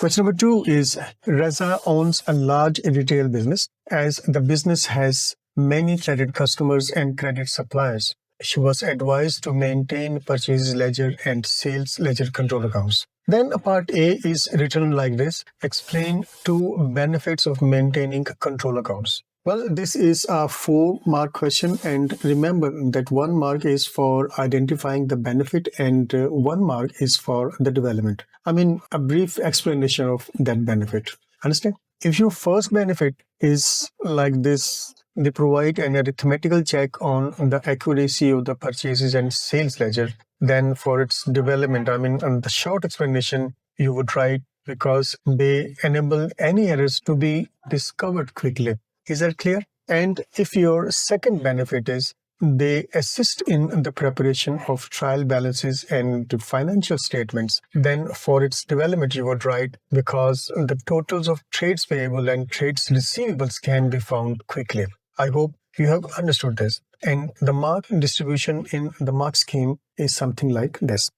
Question number 2 is Reza owns a large retail business. As the business has many credit customers and credit suppliers, she was advised to maintain purchase ledger and sales ledger control accounts. Then part A is written like this. Explain 2 benefits of maintaining control accounts. Well, this is a 4-mark question, and remember that 1 mark is for identifying the benefit and 1 mark is for the development. I mean, a brief explanation of that benefit. Understand? If your first benefit is like this, they provide an arithmetical check on the accuracy of the purchases and sales ledger. Then for its development, I mean, the short explanation you would write because they enable any errors to be discovered quickly. Is that clear? And if your second benefit is they assist in the preparation of trial balances and financial statements, then for its development you would write because the totals of trades payable and trades receivables can be found quickly. I hope you have understood this. And the mark distribution in the mark scheme is something like this.